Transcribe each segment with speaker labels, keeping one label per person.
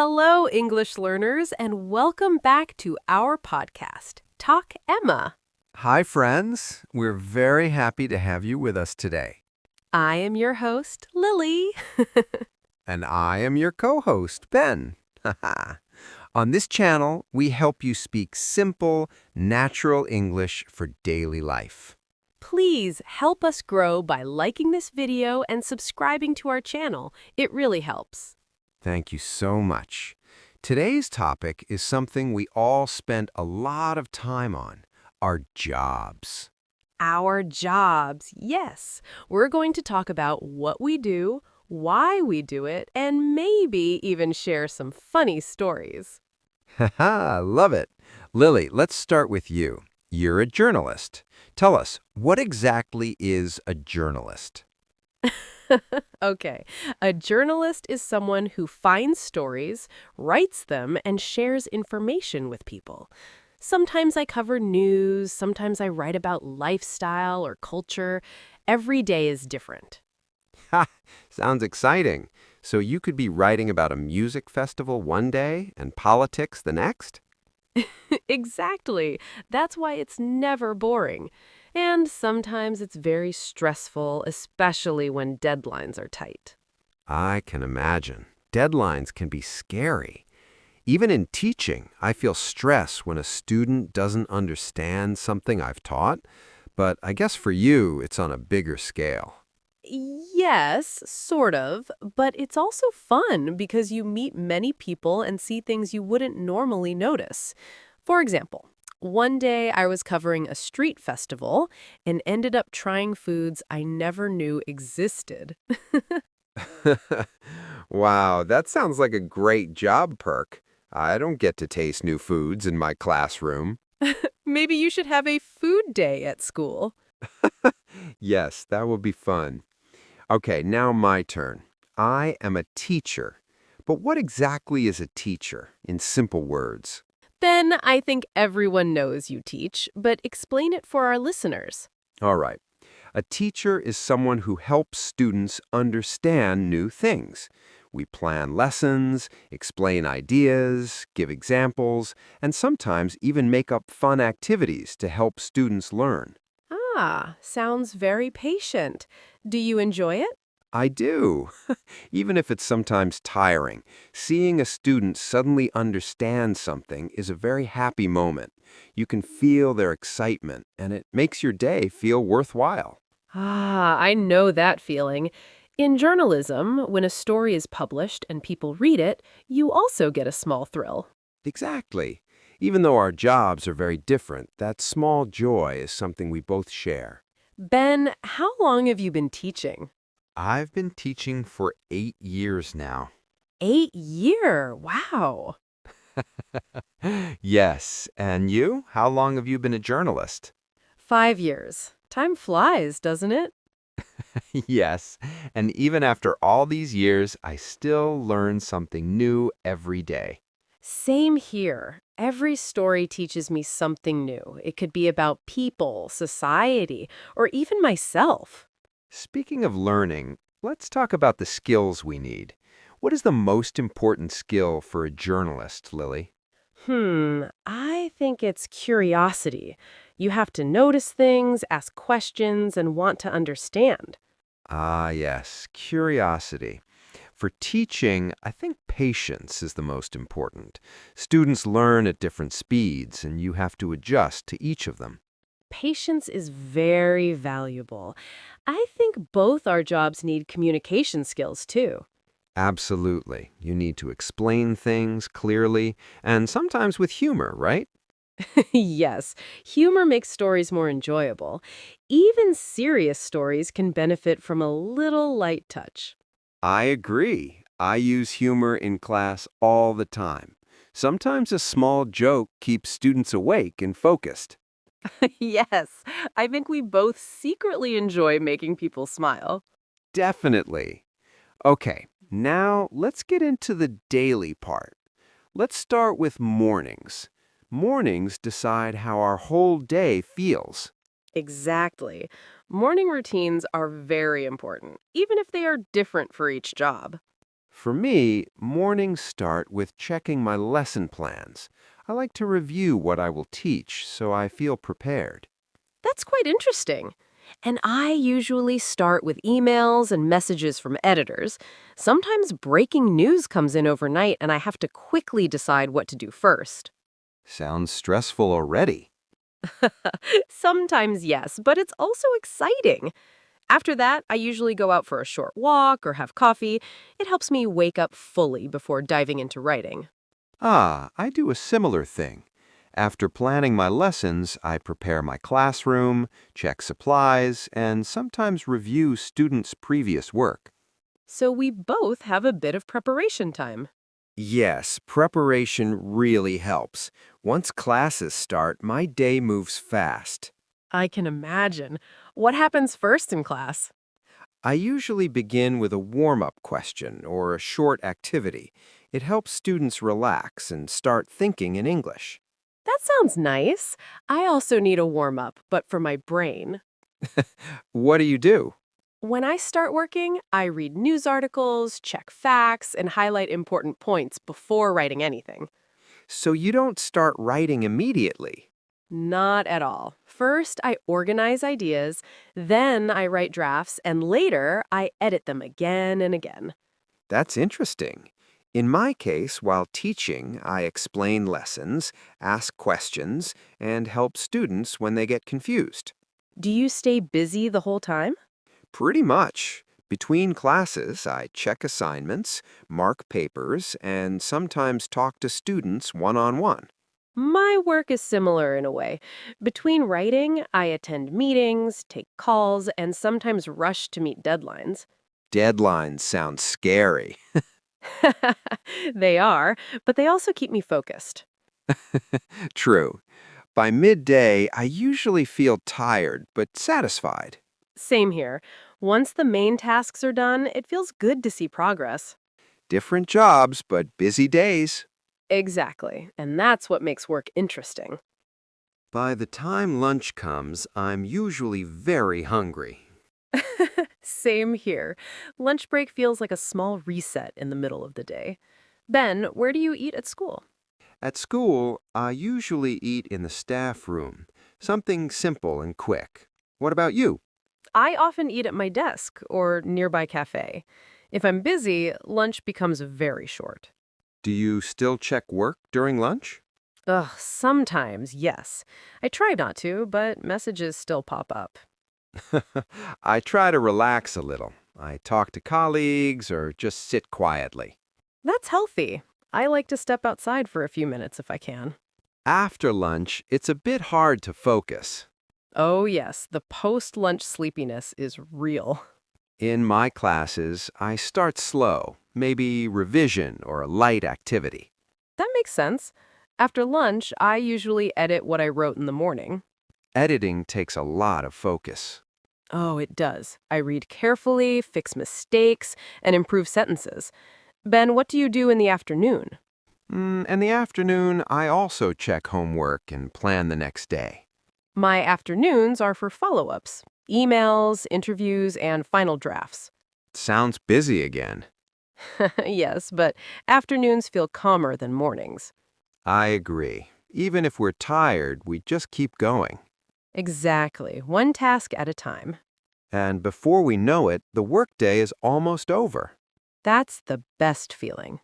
Speaker 1: Hello, English learners, and welcome back to our podcast, Talk Emma.
Speaker 2: Hi, friends. We're very happy to have you with us today.
Speaker 1: I am your host, Lily.
Speaker 2: And I am your co-host, Ben. On this channel, we help you speak simple, natural English for daily life.
Speaker 1: Please help us grow by liking this video and subscribing to our channel. It really helps.
Speaker 2: Thank you so much. Today's topic is something we all spend a lot of time on, our jobs.
Speaker 1: Our jobs, yes. We're going to talk about what we do, why we do it, and maybe even share some funny stories.
Speaker 2: Haha, love it. Lily, let's start with you. You're a journalist. Tell us, what exactly is a journalist?
Speaker 1: Okay, a journalist is someone who finds stories, writes them, and shares information with people. Sometimes I cover news, sometimes I write about lifestyle or culture. Every day is different.
Speaker 2: Ha! Sounds exciting. So you could be writing about a music festival one day and politics the next?
Speaker 1: Exactly. That's why it's never boring. And sometimes it's very stressful, especially when deadlines are tight.
Speaker 2: I can imagine. Deadlines can be scary. Even in teaching, I feel stress when a student doesn't understand something I've taught, but I guess for you, it's on a bigger scale.
Speaker 1: Yes, sort of, but it's also fun because you meet many people and see things you wouldn't normally notice. For example, one day I was covering a street festival and ended up trying foods I never knew existed.
Speaker 2: Wow, that sounds like a great job perk. I don't get to taste new foods in my classroom.
Speaker 1: Maybe you should have a food day at school.
Speaker 2: Yes, that would be fun. Okay, now my turn. I am a teacher. But what exactly is a teacher, in simple words?
Speaker 1: Then I think everyone knows you teach, but explain it for our listeners.
Speaker 2: All right. A teacher is someone who helps students understand new things. We plan lessons, explain ideas, give examples, and sometimes even make up fun activities to help students learn.
Speaker 1: Ah, sounds very patient. Do you enjoy it?
Speaker 2: I do. Even if it's sometimes tiring, seeing a student suddenly understand something is a very happy moment. You can feel their excitement, and it makes your day feel worthwhile.
Speaker 1: Ah, I know that feeling. In journalism, when a story is published and people read it, you also get a small thrill.
Speaker 2: Exactly. Even though our jobs are very different, that small joy is something we both share.
Speaker 1: Ben, how long have you been teaching?
Speaker 2: I've been teaching for 8 years now.
Speaker 1: 8 year, wow.
Speaker 2: Yes, and you? How long have you been a journalist?
Speaker 1: 5 years. Time flies, doesn't it?
Speaker 2: Yes, and even after all these years, I still learn something new every day.
Speaker 1: Same here. Every story teaches me something new. It could be about people, society, or even myself.
Speaker 2: Speaking of learning, let's talk about the skills we need. What is the most important skill for a journalist, Lily?
Speaker 1: I think it's curiosity. You have to notice things, ask questions, and want to understand.
Speaker 2: Ah, yes, curiosity. For teaching, I think patience is the most important. Students learn at different speeds, and you have to adjust to each of them.
Speaker 1: Patience is very valuable. I think both our jobs need communication skills, too.
Speaker 2: Absolutely. You need to explain things clearly and sometimes with humor, right?
Speaker 1: Yes, humor makes stories more enjoyable. Even serious stories can benefit from a little light touch.
Speaker 2: I agree. I use humor in class all the time. Sometimes a small joke keeps students awake and focused.
Speaker 1: Yes, I think we both secretly enjoy making people smile.
Speaker 2: Definitely. Okay, now let's get into the daily part. Let's start with mornings. Mornings decide how our whole day feels.
Speaker 1: Exactly. Morning routines are very important, even if they are different for each job.
Speaker 2: For me, mornings start with checking my lesson plans. I like to review what I will teach so I feel prepared.
Speaker 1: That's quite interesting. And I usually start with emails and messages from editors. Sometimes breaking news comes in overnight, and I have to quickly decide what to do first.
Speaker 2: Sounds stressful already.
Speaker 1: Sometimes, yes, but it's also exciting. After that, I usually go out for a short walk or have coffee. It helps me wake up fully before diving into writing.
Speaker 2: Ah, I do a similar thing. After planning my lessons, I prepare my classroom, check supplies, and sometimes review students' previous work.
Speaker 1: So we both have a bit of preparation time.
Speaker 2: Yes, preparation really helps. Once classes start, my day moves fast.
Speaker 1: I can imagine. What happens first in class?
Speaker 2: I usually begin with a warm-up question or a short activity. It helps students relax and start thinking in English.
Speaker 1: That sounds nice. I also need a warm up, but for my brain.
Speaker 2: What do you do?
Speaker 1: When I start working, I read news articles, check facts, and highlight important points before writing anything.
Speaker 2: So you don't start writing immediately.
Speaker 1: Not at all. First, I organize ideas, then I write drafts, and later I edit them again and again.
Speaker 2: That's interesting. In my case, while teaching, I explain lessons, ask questions, and help students when they get confused.
Speaker 1: Do you stay busy the whole time?
Speaker 2: Pretty much. Between classes, I check assignments, mark papers, and sometimes talk to students one-on-one.
Speaker 1: My work is similar in a way. Between writing, I attend meetings, take calls, and sometimes rush to meet deadlines.
Speaker 2: Deadlines sound scary.
Speaker 1: They are, but they also keep me focused.
Speaker 2: True. By midday, I usually feel tired but satisfied.
Speaker 1: Same here. Once the main tasks are done, it feels good to see progress.
Speaker 2: Different jobs, but busy days.
Speaker 1: Exactly. And that's what makes work interesting.
Speaker 2: By the time lunch comes, I'm usually very hungry.
Speaker 1: Same here. Lunch break feels like a small reset in the middle of the day. Ben, where do you eat at school?
Speaker 2: At school, I usually eat in the staff room, something simple and quick. What about you?
Speaker 1: I often eat at my desk or nearby cafe. If I'm busy, lunch becomes very short.
Speaker 2: Do you still check work during lunch?
Speaker 1: Ugh, sometimes, yes. I try not to, but messages still pop up.
Speaker 2: I try to relax a little. I talk to colleagues or just sit quietly.
Speaker 1: That's healthy. I like to step outside for a few minutes if I can.
Speaker 2: After lunch, it's a bit hard to focus.
Speaker 1: Oh, yes, the post-lunch sleepiness is real.
Speaker 2: In my classes, I start slow, maybe revision or a light activity.
Speaker 1: That makes sense. After lunch, I usually edit what I wrote in the morning.
Speaker 2: Editing takes a lot of focus.
Speaker 1: Oh, it does. I read carefully, fix mistakes, and improve sentences. Ben, what do you do in the afternoon?
Speaker 2: In the afternoon, I also check homework and plan the next day.
Speaker 1: My afternoons are for follow-ups, emails, interviews, and final drafts.
Speaker 2: Sounds busy again.
Speaker 1: Yes, but afternoons feel calmer than mornings.
Speaker 2: I agree. Even if we're tired, we just keep going.
Speaker 1: Exactly, one task at a time.
Speaker 2: And before we know it, the workday is almost over.
Speaker 1: That's the best feeling.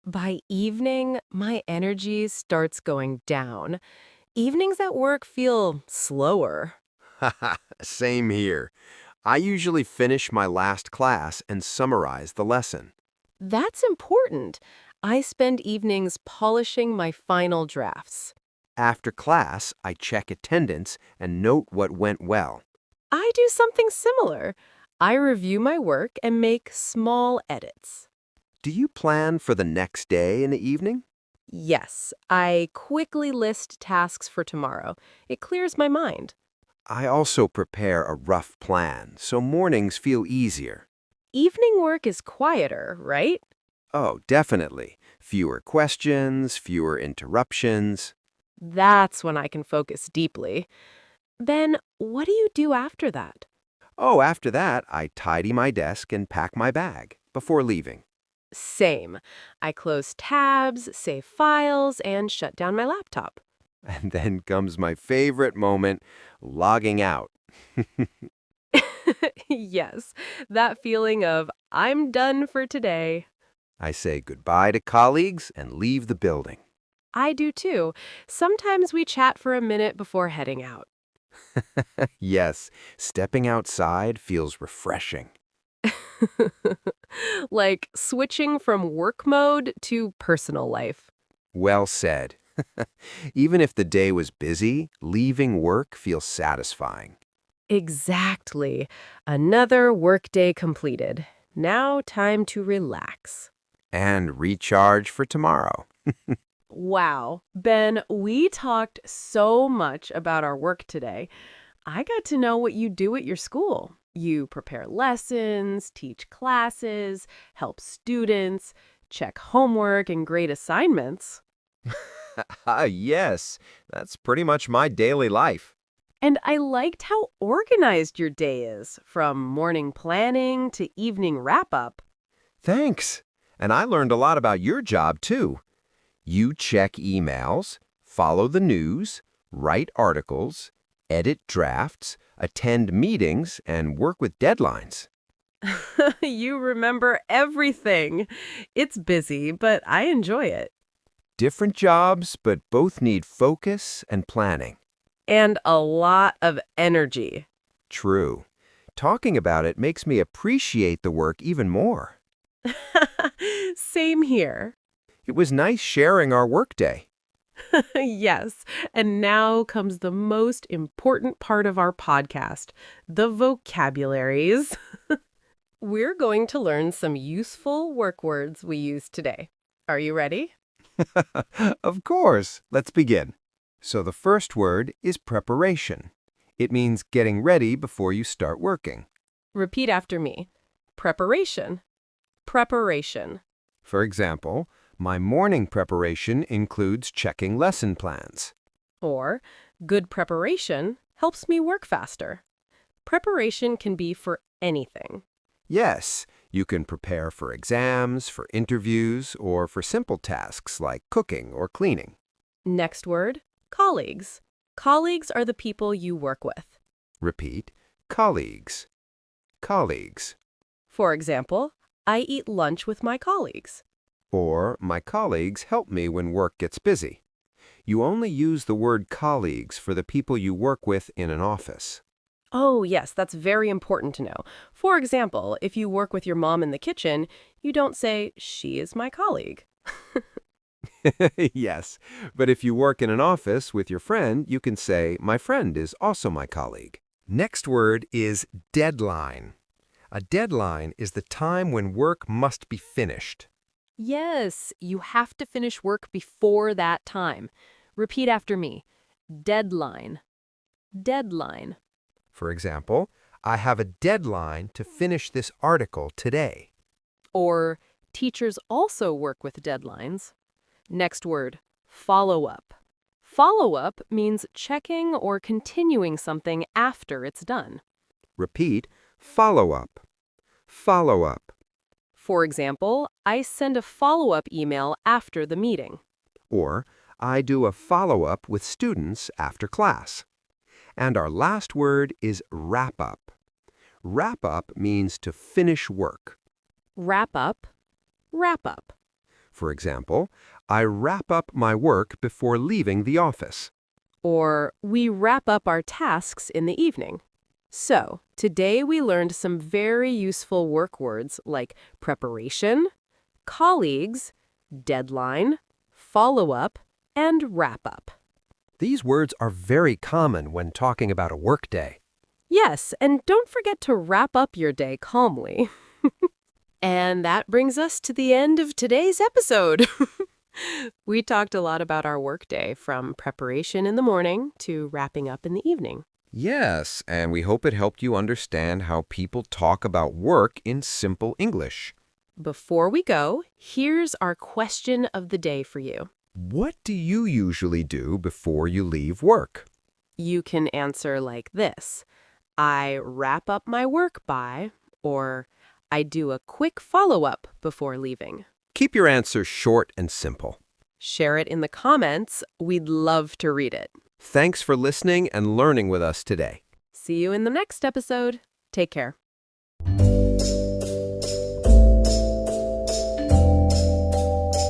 Speaker 1: By evening, my energy starts going down. Evenings at work feel slower.
Speaker 2: Haha, same here. I usually finish my last class and summarize the lesson.
Speaker 1: That's important. I spend evenings polishing my final drafts.
Speaker 2: After class, I check attendance and note what went well.
Speaker 1: I do something similar. I review my work and make small edits.
Speaker 2: Do you plan for the next day in the evening?
Speaker 1: Yes, I quickly list tasks for tomorrow. It clears my mind.
Speaker 2: I also prepare a rough plan, so mornings feel easier.
Speaker 1: Evening work is quieter, right?
Speaker 2: Oh, definitely. Fewer questions, fewer interruptions.
Speaker 1: That's when I can focus deeply. Ben, what do you do after that?
Speaker 2: Oh, after that, I tidy my desk and pack my bag before leaving.
Speaker 1: Same. I close tabs, save files, and shut down my laptop.
Speaker 2: And then comes my favorite moment, logging out.
Speaker 1: Yes, that feeling of I'm done for today.
Speaker 2: I say goodbye to colleagues and leave the building.
Speaker 1: I do too. Sometimes we chat for a minute before heading out.
Speaker 2: Yes, stepping outside feels refreshing.
Speaker 1: Like switching from work mode to personal life.
Speaker 2: Well said. Even if the day was busy, leaving work feels satisfying.
Speaker 1: Exactly. Another workday completed. Now time to relax.
Speaker 2: And recharge for tomorrow.
Speaker 1: Wow. Ben, we talked so much about our work today. I got to know what you do at your school. You prepare lessons, teach classes, help students, check homework, and grade assignments.
Speaker 2: Yes, that's pretty much my daily life.
Speaker 1: And I liked how organized your day is, from morning planning to evening wrap up.
Speaker 2: Thanks. And I learned a lot about your job, too. You check emails, follow the news, write articles, edit drafts, attend meetings, and work with deadlines.
Speaker 1: You remember everything. It's busy, but I enjoy it.
Speaker 2: Different jobs, but both need focus and planning.
Speaker 1: And a lot of energy.
Speaker 2: True. Talking about it makes me appreciate the work even more.
Speaker 1: Same here.
Speaker 2: It was nice sharing our workday.
Speaker 1: Yes. And now comes the most important part of our podcast, the vocabularies. We're going to learn some useful work words we use today. Are you ready?
Speaker 2: Of course. Let's begin. So the first word is preparation. It means getting ready before you start working.
Speaker 1: Repeat after me. Preparation. Preparation.
Speaker 2: For example, my morning preparation includes checking lesson plans.
Speaker 1: Or, good preparation helps me work faster. Preparation can be for anything.
Speaker 2: Yes, you can prepare for exams, for interviews, or for simple tasks like cooking or cleaning.
Speaker 1: Next word, colleagues. Colleagues are the people you work with.
Speaker 2: Repeat, colleagues. Colleagues.
Speaker 1: For example, I eat lunch with my colleagues.
Speaker 2: Or, my colleagues help me when work gets busy. You only use the word colleagues for the people you work with in an office.
Speaker 1: Oh, yes, that's very important to know. For example, if you work with your mom in the kitchen, you don't say, she is my colleague.
Speaker 2: Yes, but if you work in an office with your friend, you can say, my friend is also my colleague. Next word is deadline. A deadline is the time when work must be finished.
Speaker 1: Yes, you have to finish work before that time. Repeat after me. Deadline. Deadline.
Speaker 2: For example, I have a deadline to finish this article today.
Speaker 1: Or, teachers also work with deadlines. Next word, follow-up. Follow-up means checking or continuing something after it's done.
Speaker 2: Repeat, follow-up. Follow-up.
Speaker 1: For example, I send a follow-up email after the meeting.
Speaker 2: Or, I do a follow-up with students after class. And our last word is wrap-up. Wrap-up means to finish work.
Speaker 1: Wrap up, wrap up.
Speaker 2: For example, I wrap up my work before leaving the office.
Speaker 1: Or, we wrap up our tasks in the evening. So, today we learned some very useful work words like preparation, colleagues, deadline, follow-up, and wrap-up.
Speaker 2: These words are very common when talking about a workday.
Speaker 1: Yes, and don't forget to wrap up your day calmly. And that brings us to the end of today's episode. We talked a lot about our workday, from preparation in the morning to wrapping up in the evening.
Speaker 2: Yes, and we hope it helped you understand how people talk about work in simple English.
Speaker 1: Before we go, here's our question of the day for you.
Speaker 2: What do you usually do before you leave work?
Speaker 1: You can answer like this. I wrap up my work by, or I do a quick follow-up before leaving.
Speaker 2: Keep your answers short and simple.
Speaker 1: Share it in the comments. We'd love to read it.
Speaker 2: Thanks for listening and learning with us today.
Speaker 1: See you in the next episode. Take care.